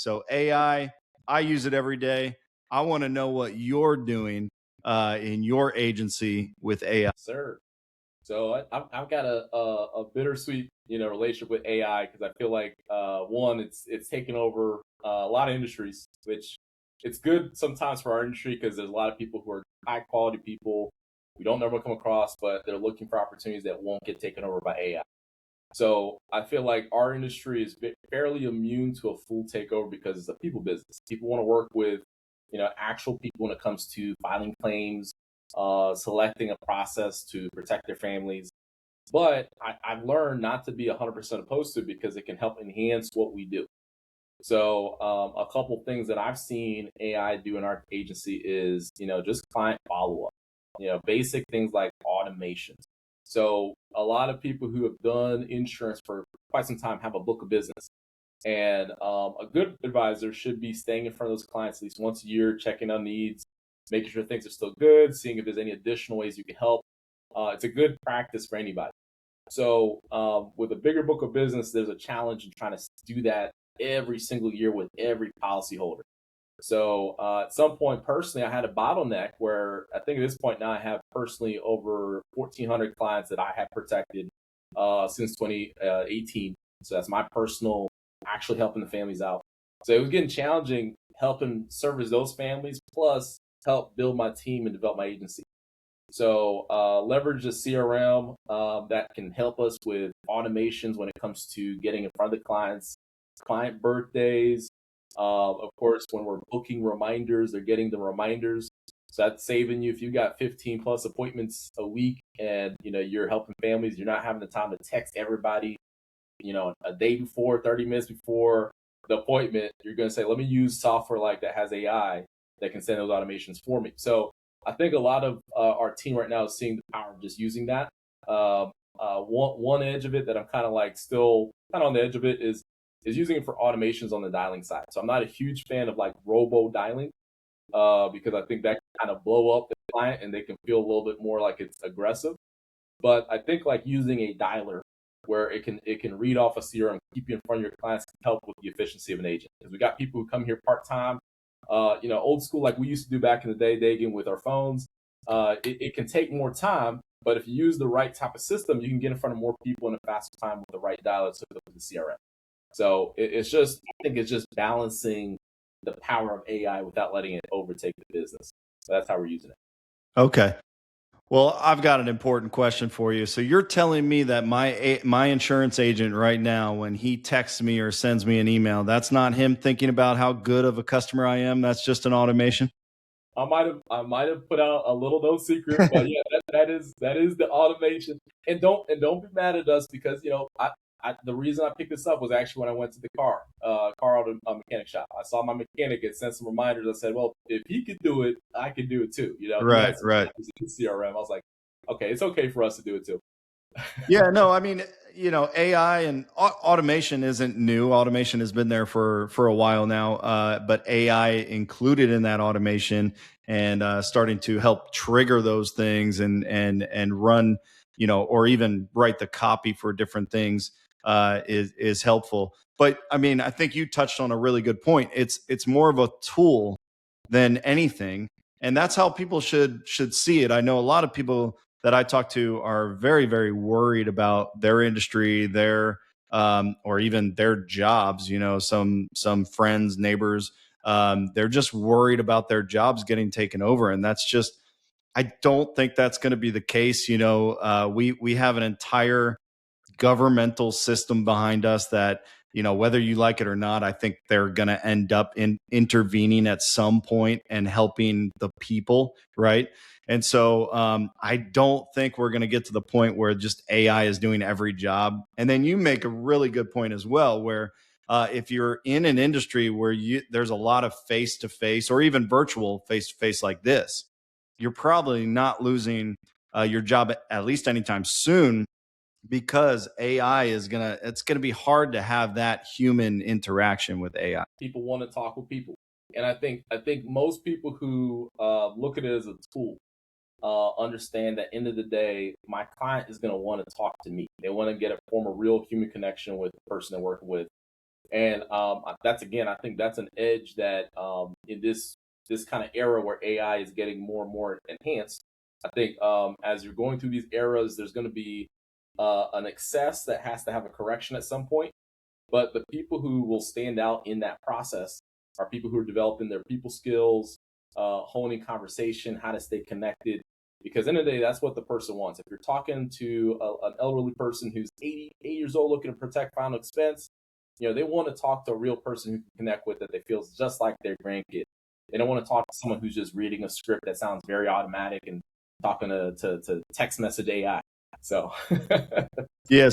So I use it every day. I want to know what you're doing in your agency with AI. Sir. So I've got a bittersweet, relationship with AI because I feel like one, it's taken over a lot of industries, which it's good sometimes for our industry because there's a lot of people who are high quality people we don't never come across, but they're looking for opportunities that won't get taken over by AI. So I feel like our industry is fairly immune to a full takeover because it's a people business. People want to work with, actual people when it comes to filing claims, selecting a process to protect their families. But I've learned not to be 100% opposed to it because it can help enhance what we do. So a couple things that I've seen AI do in our agency is, just client follow up, basic things like automations. So a lot of people who have done insurance for quite some time have a book of business. And a good advisor should be staying in front of those clients at least once a year, checking on needs, making sure things are still good, seeing if there's any additional ways you can help. It's a good practice for anybody. So with a bigger book of business, there's a challenge in trying to do that every single year with every policyholder. So at some point, personally, I had a bottleneck where I think at this point now I have personally over 1,400 clients that I have protected since 2018. So that's my personal actually helping the families out. So it was getting challenging helping service those families, plus help build my team and develop my agency. So leverage the CRM that can help us with automations when it comes to getting in front of the clients, client birthdays. Of course, when we're booking reminders, they're getting the reminders. So that's saving you if you got 15 plus appointments a week and you're helping families, you're not having the time to text everybody, a day before, 30 minutes before the appointment, you're going to say, let me use software like that has AI that can send those automations for me. So I think a lot of our team right now is seeing the power of just using that. One edge of it that I'm kind of like still kind of on the edge of it is using it for automations on the dialing side. So I'm not a huge fan of like robo dialing because I think that can kind of blow up the client and they can feel a little bit more like it's aggressive. But I think like using a dialer where it can read off a CRM, keep you in front of your clients, can help with the efficiency of an agent. Because we got people who come here part time, old school like we used to do back in the day, Dagen, with our phones. It can take more time, but if you use the right type of system, you can get in front of more people in a faster time with the right dialer to the CRM. So it's just, I think it's just balancing the power of AI without letting it overtake the business. So that's how we're using it. Okay. Well, I've got an important question for you. So you're telling me that my insurance agent right now, when he texts me or sends me an email, that's not him thinking about how good of a customer I am. That's just an automation. I might have put out a little no secret, but yeah, that is the automation. And don't be mad at us because the reason I picked this up was actually when I went to the car auto mechanic shop. I saw my mechanic and sent some reminders. I said, well, if he could do it, I could do it too. He Right, had some right. CRM. I was like, okay, it's okay for us to do it too. Yeah, no, I mean, AI and automation isn't new. Automation has been there for a while now, but AI included in that automation and starting to help trigger those things and run, or even write the copy for different things is helpful. But I mean, I think you touched on a really good point. It's more of a tool than anything, and that's how people should see it. I know a lot of people that I talk to are very, very worried about their industry, their or even their jobs. Some friends, neighbors, they're just worried about their jobs getting taken over, and that's just. I don't think that's going to be the case. We have an entire governmental system behind us that whether you like it or not, I think they're going to end up intervening at some point and helping the people, right? And so I don't think we're going to get to the point where just AI is doing every job. And then you make a really good point as well, where if you're in an industry where there's a lot of face to face or even virtual face to face like this, you're probably not losing your job at least anytime soon, because AI it's gonna be hard to have that human interaction with AI. People want to talk with people, and I think most people who look at it as a tool understand that end of the day, my client is going to want to talk to me. They want to get a form of real human connection with the person they're working with. And that's, again, I think that's an edge that in this kind of era where AI is getting more and more enhanced, I think as you're going through these eras, there's going to be an excess that has to have a correction at some point. But the people who will stand out in that process are people who are developing their people skills, honing conversation, how to stay connected. Because in the end of the day, that's what the person wants. If you're talking to an elderly person who's 80 years old looking to protect final expense, they want to talk to a real person who can connect with that they feel is just like their grandkid. They don't want to talk to someone who's just reading a script that sounds very automatic and talking to text message AI. So Yes.